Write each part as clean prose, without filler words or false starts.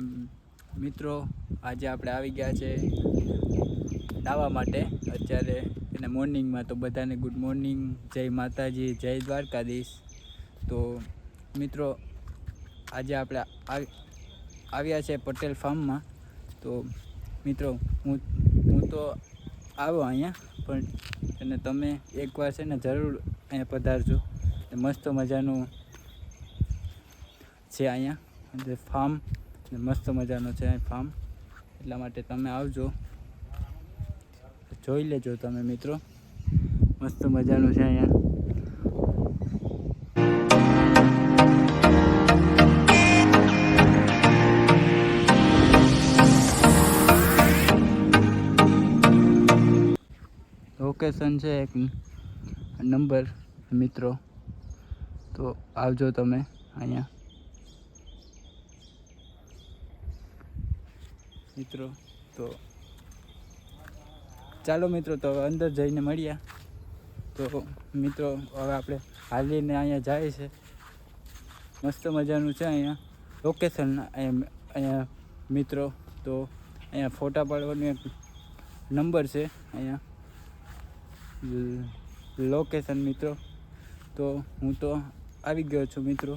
મિત્રો આજે આપણે આવી ગયા છે નાવા માટે અત્યારે એને મોર્નિંગમાં. તો બધાને ગુડ મોર્નિંગ, જય માતાજી, જય દ્વારકાધીશ. તો મિત્રો આજે આપણે આવ્યા છે પટેલ ફાર્મમાં. તો મિત્રો હું તો આવ્યો અહીંયા, પણ અને તમે એકવાર છે ને જરૂર અહીંયા પધારજો. મસ્ત મજાનું છે અહીંયા ફાર્મ, મસ્ત મજાનો છે ફાર્મ, એટલા માટે તમે આવજો, જોઈ લેજો તમે મિત્રો. મસ્ત મજાનું છે અહીંયા. લોકેશન છે એક નંબર મિત્રો, તો આવજો તમે અહીંયા મિત્રો. તો ચાલો મિત્રો, તો હવે અંદર જઈને મળ્યા. તો મિત્રો હવે આપણે હાલીને અહીંયા જાય છે. મસ્ત મજાનું છે અહીંયા લોકેશન. અહીંયા મિત્રો તો અહીંયા ફોટા પાડવાનો એક નંબર છે અહીંયા લોકેશન મિત્રો. તો હું તો આવી ગયો છું મિત્રો,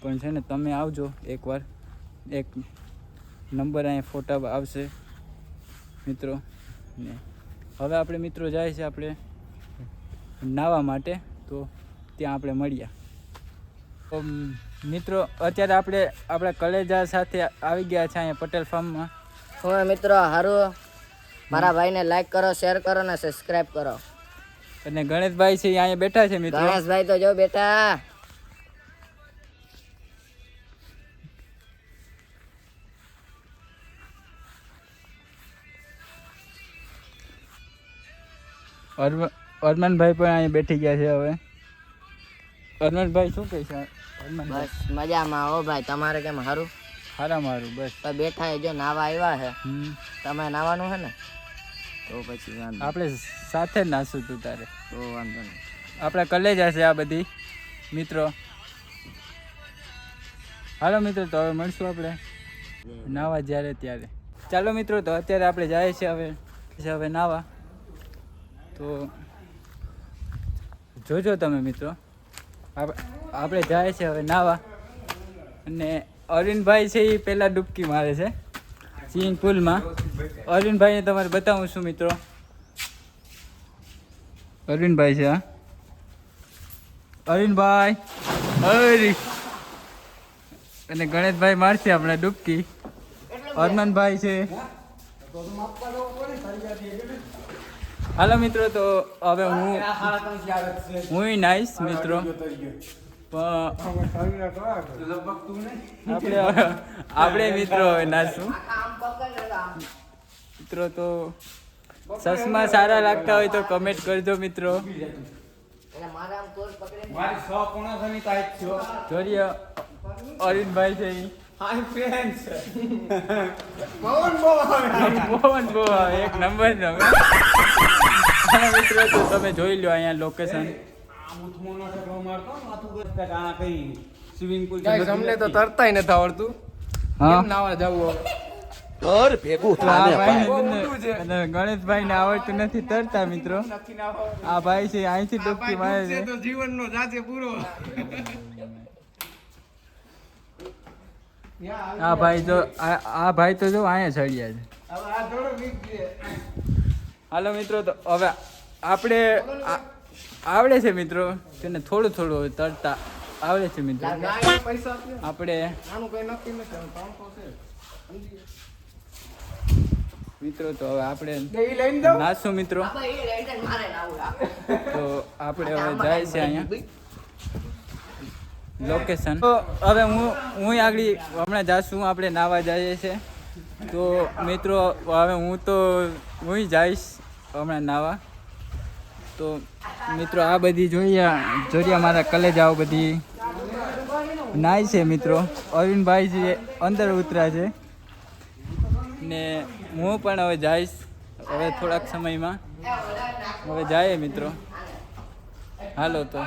પણ છે ને તમે આવજો એકવાર. એક નંબર અહીંયા ફોટા આવશે મિત્રો. ને હવે આપણે મિત્રો જાય છે આપણે નાહવા માટે, તો ત્યાં આપણે મળ્યા. તો મિત્રો અત્યારે આપણે આપણા કલેજા સાથે આવી ગયા છે અહીંયા પટેલ ફાર્મમાં. હું મિત્રો હારું, મારા ભાઈને લાઈક કરો, શેર કરો ને સબસ્ક્રાઇબ કરો. અને ગણેશભાઈ છે અહીંયા બેઠા છે મિત્રો. ગણેશભાઈ તો જો બેટા. અરમાનભાઈ પણ અહીંયા બેઠી ગયા છે. હવે અરમાનભાઈ શું કહે છે? બસ મજામાં હો ભાઈ, તમારે કેમ હારું? હારા મારું બસ. તો બેઠા જો નાવા આવ્યા છે. તમે નાવાનું છે ને, તો પછી વાંધો આપણે સાથે જ નાશું તું તારે, તો વાંધો નહીં. આપણા કલેજા છે આ બધી મિત્રો. હાલો મિત્રો, તો હવે મળશું આપણે નાવા જ્યારે ત્યારે. ચાલો મિત્રો, તો અત્યારે આપણે જાય છે હવે નાવા. તો જોજો તમે મિત્રો, આપણે જાય છે હવે નાવા. અને અરવિંદભાઈ છે એ પહેલાં ડૂબકી મારે છે સ્વિમિંગ પુલમાં. અરવિંદભાઈને તમારે બતાવું છું મિત્રો. અરવિંદભાઈ છે, હા અરવિંદભાઈ. અરે અને ગણેશભાઈ મારશે આપણે ડૂબકી. અરમાનભાઈ છે. હાલો મિત્રો, તો હવે હું નાઈશ મિત્રો. આપણે મિત્રો હવે નાશું મિત્રો. તો ચશ્મા સારા લાગતા હોય તો કમેન્ટ કરજો મિત્રો. જોઈએ અરવિંદભાઈ છે પવન બહુ આવે એક નંબર મિત્રો. તો તમે જોઈ લો અહીંયા લોકેશન. સ્વિમિંગ પુલ અમને તો તરતાય નથી આવડતું. કેમ નાવા જવું? ગણેશભાઈ ને આવડતું નથી તરતા મિત્રો. આ ભાઈ છે અહીંથી ડૂબકી મારે છે. જીવનનો જાતે પૂરો. આ ભાઈ તો જો અહીંયા ચડ્યા છે. હાલો મિત્રો, તો હવે આપણે આવડે છે મિત્રો, તેને થોડું થોડું તરતા આવડે છે મિત્રો. આપણે મિત્રો તો હવે આપણે નાશું મિત્રો. તો આપણે હવે જાય છે અહીંયા લોકેશન. તો હવે હું આગળ હમણાં જાશું, આપણે નાવા જઈએ છીએ. તો મિત્રો હવે હું જઈશ હમણાં નાવા. તો મિત્રો આ બધી જોઈએ મારા કલેજાઓ બધી નાય છે મિત્રો. અરવિંદભાઈ છે અંદર ઉતરા છે ને હું પણ હવે જઈશ હવે થોડાક સમયમાં. હવે જાય મિત્રો. હાલો તો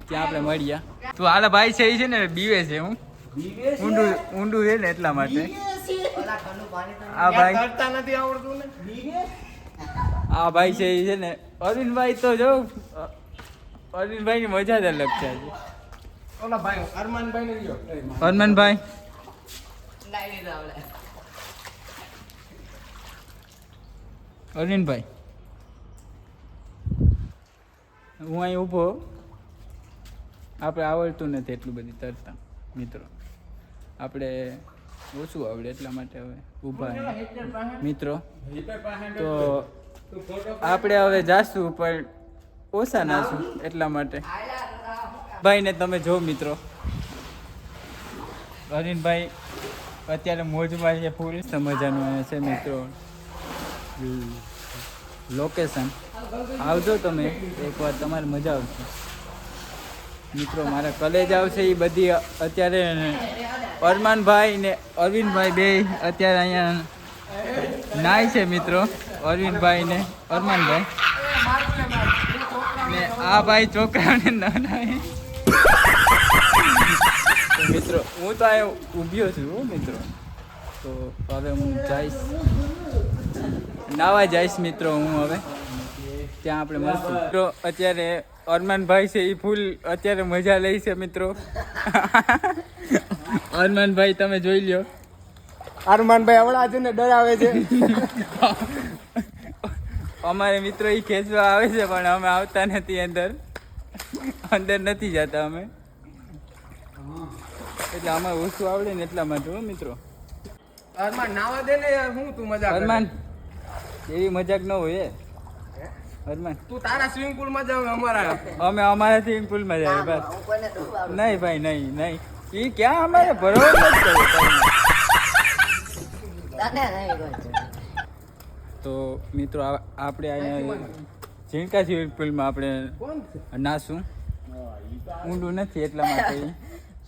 ત્યાં આપણે મળ્યા. તો હાલા ભાઈ છે એ છે ને બીવે છે. હું ઊંડું છે ને એટલા માટે ઓલા ઠંડુ પાણી તો આ ભાઈ તરતા નથી આવડતું ને આ ભાઈ છે એ છે ને અરવિંદભાઈ તો જો અરવિંદભાઈ ની મજા જ અલગ છે આજે. ઓલા ભાઈ અરમાનભાઈ ને ગયો હરમનભાઈ લાવી દો આપણે. અરવિંદભાઈ હું અહીં ઊભો આપણે આવડતું નથી એટલું બધી તરતા મિત્રો આપણે ઓછું આવડે એટલા માટે હવે ઊભા અહીં. મિત્રો તો આપણે હવે જાશું પણ ઓછા નાશું એટલા માટે ભાઈને તમે જો મિત્રો અરવિંદભાઈ અત્યારે મોજમાં છે ફૂલ મજાનું અહીંયા છે મિત્રો લોકેશન આવજો તમે એકવાર તમારે મજા આવશે મિત્રો. મારા કલેજ આવશે એ બધી અત્યારે અરમાનભાઈ ને અરવિંદભાઈ બે અત્યારે અહીંયા નાય છે મિત્રો. અરવિંદભાઈ ને અરમાનભાઈ ને આ ભાઈ છોકરાને ના નાય. તો મિત્રો હું તો અહીંયા ઊભ્યો છું મિત્રો. તો હવે હું જઈશ નાવા જઈશ મિત્રો. હું હવે ત્યાં આપણે મળશું મિત્રો. અત્યારે અરમાનભાઈ છે એ ફૂલ અત્યારે મજા લે છે મિત્રો. અરમાનભાઈ તમે જોઈ લ્યો. અરમાનભાઈ હમણાં છે ને ડરાવે છે અમારે મિત્રો એ ખેંચવા આવે છે પણ અમે આવતા નથી અંદર નથી જતા અમે. એટલે અમારે ઓછું આવડે ને એટલા માટે હો મિત્રો. અરમાન નાવા દે ને યાર, હું તું મજા અરમાન એવી મજાક ન હોય એ. અરમાન તું તારા સ્વિમિંગ પુલ માં જાવ અમારા અમે અમારા સ્વિમિંગ પુલમાં જાય બસ. હું કોઈને ડૂબાડું. નહીં ભાઈ નહીં એ ક્યાં અમારે ભરવા નથી કરવું. તને નહીં કોઈ. તો મિત્રો આપણે અહીંયા ઝીણકા સ્વિમિંગ પુલમાં આપણે કોણ છે નાશું. ઊંડું નથી એટલા માટે.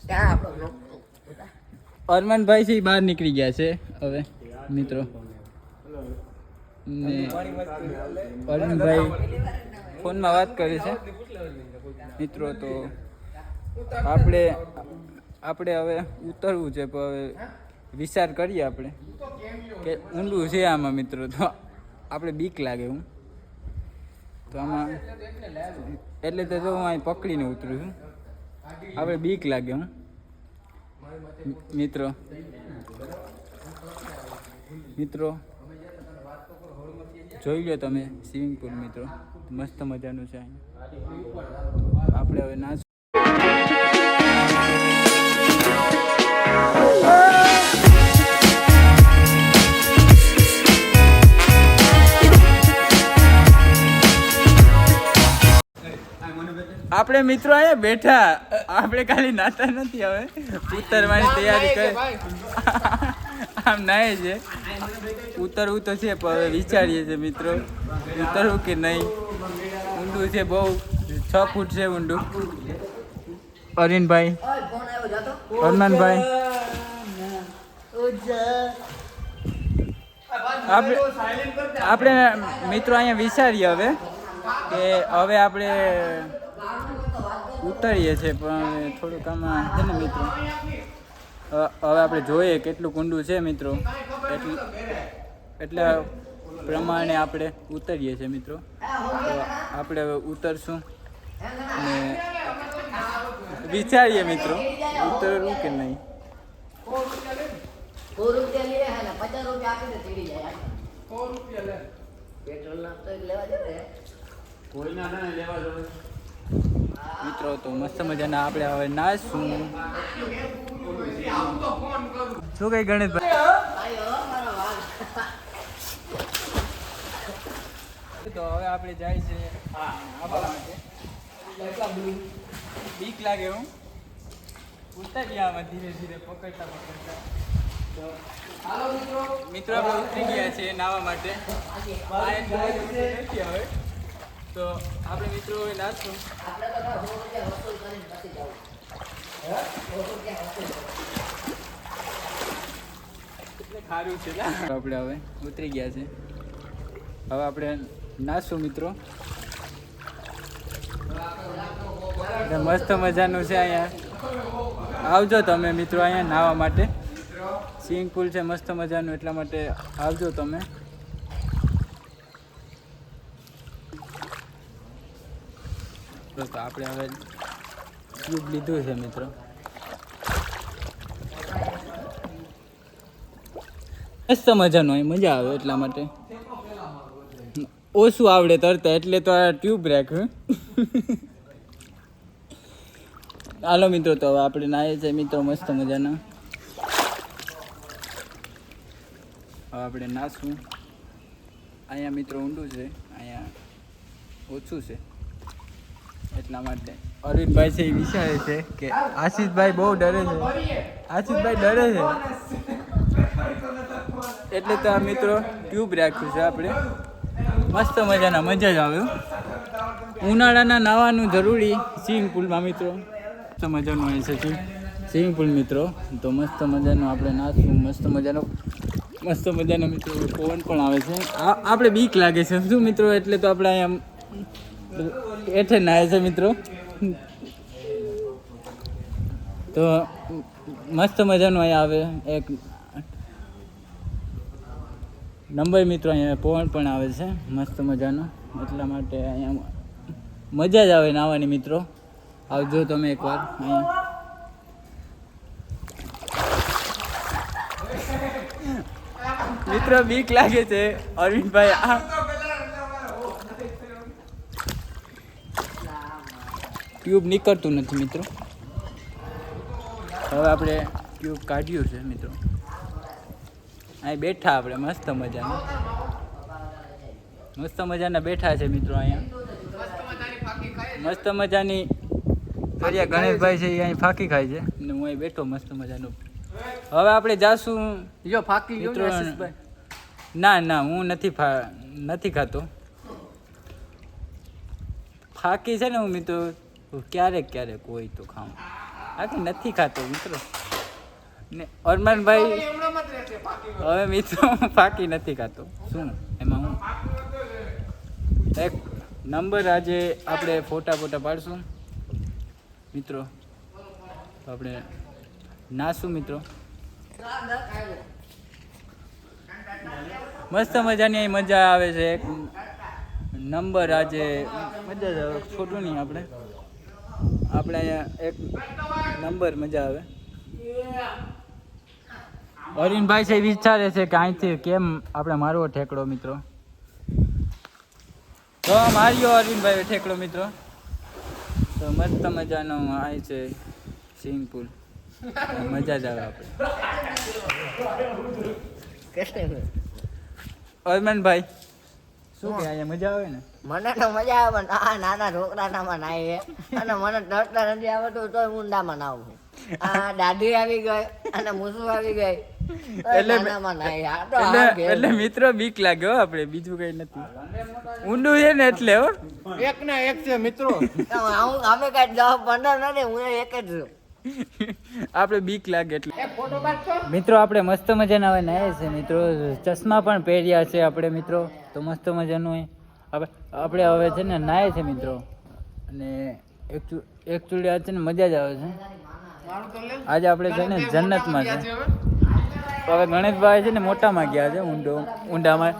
ક્યાં આપણો અરમાનભાઈ છે એ બહાર નીકળી ગયા છે હવે મિત્રો. ને અરવિંદભાઈ ફોનમાં વાત કરે છે મિત્રો. તો આપણે હવે ઉતરવું છે પણ હવે વિચાર કરીએ આપણે કે ઊંડું છે આમાં મિત્રો. તો આપણે બીક લાગે હું તો આમાં એટલે તો જો હું અહીં પકડીને ઉતરું છું. આપણે બીક લાગે હું મિત્રો. જોઈ લો તમે સ્વિમિંગ પુલ મિત્રો. મસ્ત મજાનું છે અહીંયા. આપણે હવે નાચ આપણે મિત્રો અહીંયા બેઠા. આપણે ખાલી નાતા નથી હવે ઉતરવાની તૈયારી કરી. આમ નાય છે ઉતરવું તો છે પણ હવે વિચારીએ છીએ મિત્રો ઉતરવું કે નહીં. ઊંડું છે બહુ 6 ફૂટ છે ઊંડું. અરવિંદભાઈ ઓય ફોન આવ્યો જાતો. હરમાનભાઈ આપણે મિત્રો અહીંયા વિચારીએ હવે કે હવે આપણે ઉતરીએ છીએ પણ થોડુંક આમાં છે ને મિત્રો. હવે આપણે જોઈએ કેટલું ઊંડું છે મિત્રો. એટલે પ્રમાણે આપણે ઉતરીએ છીએ મિત્રો. તો આપણે હવે ઉતરશું અને વિચારીએ મિત્રો ઉતરવું કે નહીં. 100 રૂપિયા લે હે ને 50 રૂપિયા આપીને ચડી જાય. 100 રૂપિયા લે પેટ્રોલ ના તો લેવા દે ને. મિત્રો તો મસ્ત મજાના આપણે હવે નાચશું. શું કઈ ગણેશભાઈ? આયો મારો વાલ. તો હવે આપણે જાય છે આવા માટે. બીક લાગે હું ઉતરી આમાં ધીરે ધીરે પકડતા. તો હાલો મિત્રો આપણે ઉતરી ગયા છીએ નાવા માટે. આ એક નથી હવે તો આપણે મિત્રો હવે નાચશું. આપણે તો 100 રૂપિયા વસૂલ કરીને પછી જાવ. 100 રૂપિયા વસૂલ કરો. એટલે ખારું છે ને. આપણે હવે ઉતરી ગયા છે. હવે આપણે નાચશું મિત્રો. મસ્ત મજાનું છે અહીંયા આવજો તમે મિત્રો અહીંયા નાહવા માટે. સ્વિમિંગ પુલ છે મસ્ત મજાનું, એટલા માટે આવજો તમે. તો આપણે હવે ટ્યુબ લીધું છે મિત્રો. મસ્ત મજાનું હોય, મજા આવે એટલા માટે. ઓછું આવડે તરતા એટલે તો આ ટ્યુબ રાખ્યું. હાલો મિત્રો, તો હવે આપણે નાહીએ છીએ મિત્રો મસ્ત મજાના. હવે આપણે નાશું. અહીંયા મિત્રો ઊંડું છે, અહીંયા ઓછું છે એટલા માટે. અરવિંદભાઈ છે એ વિચારે છે કે આશીષભાઈ બહુ ડરે છે, આશીષભાઈ ડરે છે એટલે તો આ મિત્રો ટ્યુબ રાખ્યું છે આપણે. મસ્ત મજાના, મજા જ આવે. ઉનાળાના નાહવાનું જરૂરી સ્વિમિંગ પુલમાં મિત્રો. મસ્ત મજાનું હોય છે સ્વિમિંગ પુલ મિત્રો. તો મસ્ત મજાનું આપણે નાખશું. મસ્ત મજાનો મિત્રો પવન પણ આવે છે. આપણે બીક લાગે છે શું મિત્રો, એટલે તો આપણે અહીંયા હેઠે નાહે છે મિત્રો. તો મસ્ત મજાનું અહીંયા આવે એક નંબર મિત્રો. અહીંયા પવન પણ આવે છે મસ્ત મજાનો, એટલા માટે અહીંયા મજા જ આવે નાહવાની મિત્રો. આવજો તમે એકવાર અહીંયા. મિત્રો બીક લાગે છે અરવિંદભાઈ. ટ્યુબ નીકળતું નથી મિત્રો. હવે આપણે ટ્યુબ કાઢ્યું છે મિત્રો. અહીં બેઠા આપણે મસ્ત મજાના બેઠા છે મિત્રો. અહીંયા મસ્ત મજાની ફરિયા ગણેશભાઈ છે એ અહીં ફાંકી ખાય છે ને હું અહીં બેઠો મસ્ત મજાનું. હવે આપણે જાશું. જો ફાકી મિત્રો ના હું નથી ખાતો ફાકી છે ને. હું મિત્રો ક્યારેક હોય તો ખાઉં, બાકી નથી ખાતો મિત્રો. ને અરમાનભાઈ હવે મિત્રો ફાકી નથી ખાતો. શું એમાં હું એક નંબર આજે આપણે ફોટા પાડશું મિત્રો. તો આપણે નાશું મિત્રો. મસ્ત મજાની મજા આવે છે. એક નંબર આજે મજા જ આવે. છોટું નહીં આપણે અહીંયા એક નંબર મજા આવે. અરવિંદભાઈ છે વિચારે છે કે અહીંથી કેમ આપણે મારવો ઠેકડો મિત્રો. તો માર્યો અરવિંદભાઈ ઠેકડો મિત્રો. તો મસ્ત મજાનો અહીં છે સ્વિમિંગ પુલ. મજા જ આવે આપણે. અરમાનભાઈ શું કે અહીંયા મજા આવે ને? મને તો મજા આવે પણ નાના છોકરાનામાં નાહીએ અને મને તરતા નથી આવડતું તો ઊંડામાં નાવું છું. આ દાદી આવી ગઈ અને મૂસુ આવી ગઈ એટલે મિત્રો બીક લાગે હો આપણે, બીજું કઈ નથી. ઊંડું છે ને એટલે હો. એક ના એક છે મિત્રો. અમે કઈ 10-15 નથી, હું એક જ છું. આપણે બીક લાગે એટલે. મિત્રો આપણે મસ્ત મજાના હવે નાહે છે મિત્રો. ચશ્મા પણ પહેર્યા છે આપણે મિત્રો. તો મસ્ત મજાનું હોય આપણે હવે છે ને નાહે છે મિત્રો. અને એકચુઅલી આ છે ને મજા જ આવે છે. આજે આપણે છે ને જન્નતમાં છે. તો હવે ગણેશભાઈ છે ને મોટામાં ગયા છે ઊંડામાં,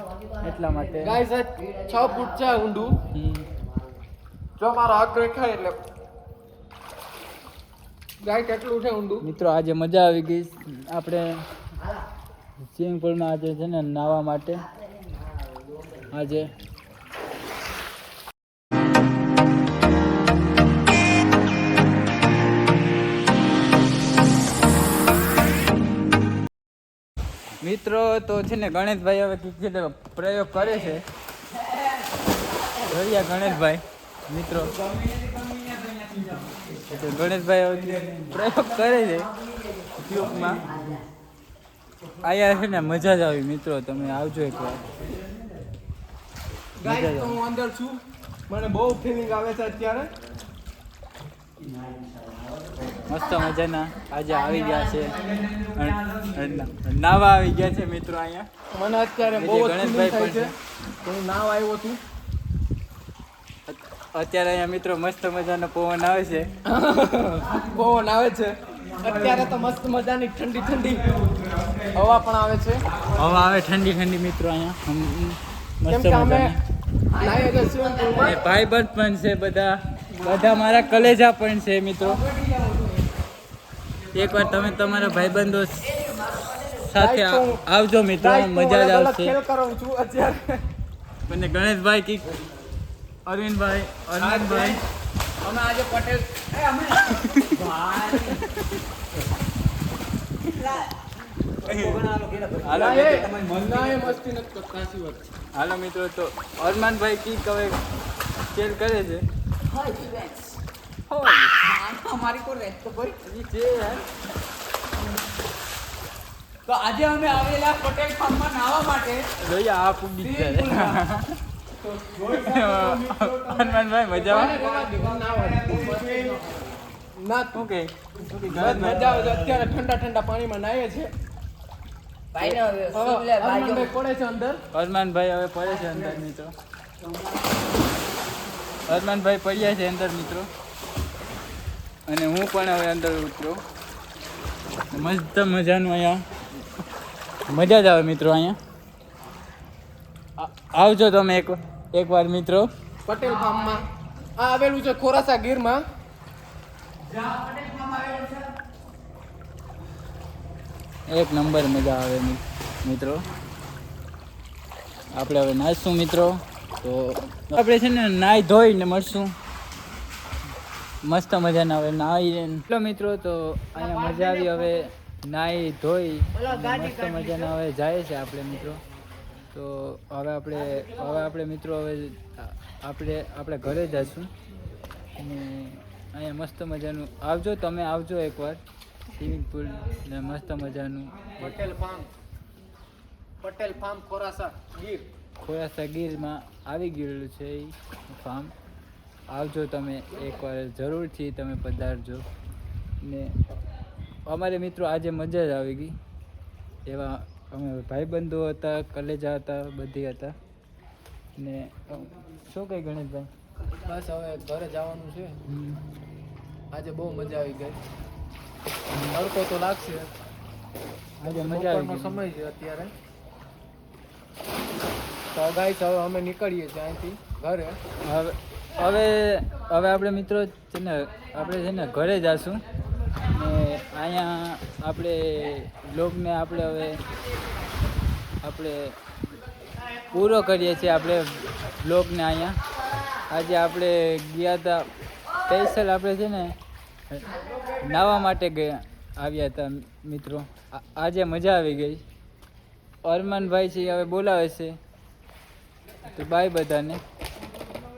એટલા માટે. ગાઈસ 6 ફૂટ છે ઊંડું. જો મારો હાથ દેખાય એટલે ગાય કેટલું છે ઊંડું મિત્રો. આજે મજા આવી ગઈ આપણે સ્વિમિંગ પુલમાં. આજે છે ને નાહવા માટે આજે મિત્રો. તો છે ને ગણેશભાઈ હવે પ્રયોગ કરે છે. જોયા ગણેશભાઈ મિત્રો. ગણેશભાઈ પ્રયોગ કરે છે ટ્યુબમાં. અહીંયા છે ને મજા જ આવી મિત્રો. તમે આવજો એકવાર. ગાઈસ તો હું અંદર છું, મને બહુ ફીલિંગ આવે છે અત્યારે. મસ્ત મજાના આજે આવી ગયા છે, નાવા આવી ગયા છે મિત્રો. અહીંયા મને અત્યારે બહુ ગણેશભાઈ પણ છે. હું નાવ આવ્યો છું અત્યારે અહીંયા મિત્રો મસ્ત મજાનો પવન આવે છે. પવન આવે છે. અત્યારે તો મસ્ત મજાની ઠંડી ઠંડી હવા પણ આવે છે હવા આવે ઠંડી ઠંડી મિત્રો અહીંયા કેમ મસ્ત કે અમે મજાની નાઈએ છીએ સ્વિમિંગ પુલમાં. અને ભાઈબંધ પણ છે બધા બધા મારા કલેજા પણ છે મિત્રો. એકવાર તમે તમારા ભાઈબંધો સાથે આવજો મિત્રો, મજા જ આવશે. ખેલ કરું છું અત્યારે. અને ગણેશભાઈ કી અરવિંદભાઈ અમે આજે પટેલ હાલો મિત્રો, તો અરમાનભાઈ કી હવે ખેલ કરે છે. તો આજે અમે આવેલા પટેલ ફાર્મમાં નાહવા માટે. જોઈએ આ પૂગી જાય. હનુમાનભાઈ મજામાં ના શું કે મજા આવે છે. અત્યારે ઠંડા ઠંડા પાણીમાં નાહીએ છે. ભાઈને શું લે બાજુ હનુમાનભાઈ પડે છે અંદર. હનુમાનભાઈ હવે પડે છે અંદર મિત્રો. હનુમાનભાઈ પડ્યા છે અંદર મિત્રો, અને હું પણ હવે અંદર ઉતરો. મસ્ત મજાનું અહીંયા મજા જ આવે મિત્રો. અહીંયા આવજો તમે એકવાર મિત્રો. પટેલ ફાર્મમાં આ આવેલું છે ખોરાસા ગીરમાં. એક નંબર મજા આવે મિત્રો. આપણે હવે નાચશું મિત્રો. તો આપણે છે ને નાહી ધોઈને મળશું. મસ્ત મજાના હવે નાહી મિત્રો. તો અહીંયા મજા આવી. હવે નાહી ધોઈ મસ્ત મજાના હવે જાય છે આપણે મિત્રો. તો હવે આપણે મિત્રો હવે આપણે ઘરે જઈશું. અને અહીંયા મસ્ત મજાનું આવજો, તમે આવજો એકવાર. સ્વિમિંગ પુલ ને મસ્ત મજાનું પટેલ ફાર્મ ખોરાસા ગીર. ખોરાસા ગીરમાં આવી ગયેલું છે એ ફાર્મ. આવજો તમે એકવાર, જરૂરથી તમે પધારજો. ને અમારે મિત્રો આજે મજા જ આવી ગઈ. એવા અમે ભાઈબંધો હતા, કલેજા હતા, બધી હતા. ને શું કહે ગણેશભાઈ? બસ હવે ઘરે જવાનું છે. આજે બહુ મજા આવી ગઈ. તડકો તો લાગશે. આજે મજા આવી બપોરનો ગઈ. સમય છે અત્યારે. તો ગાઈસ હવે અમે નીકળીએ છીએ અહીંથી ઘરે. હવે આપણે મિત્રો છે ને ઘરે જઈશું. ને અહીંયા આપણે બ્લોગને આપણે પૂરો કરીએ છીએ. આપણે બ્લોગને અહીંયા આજે આપણે ગયા હતા સ્પેશિયલ. આપણે છે ને નાહવા માટે આવ્યા હતા મિત્રો. આજે મજા આવી ગઈ. અરમાનભાઈ છે હવે બોલાવે છે. તો બાય બધાને.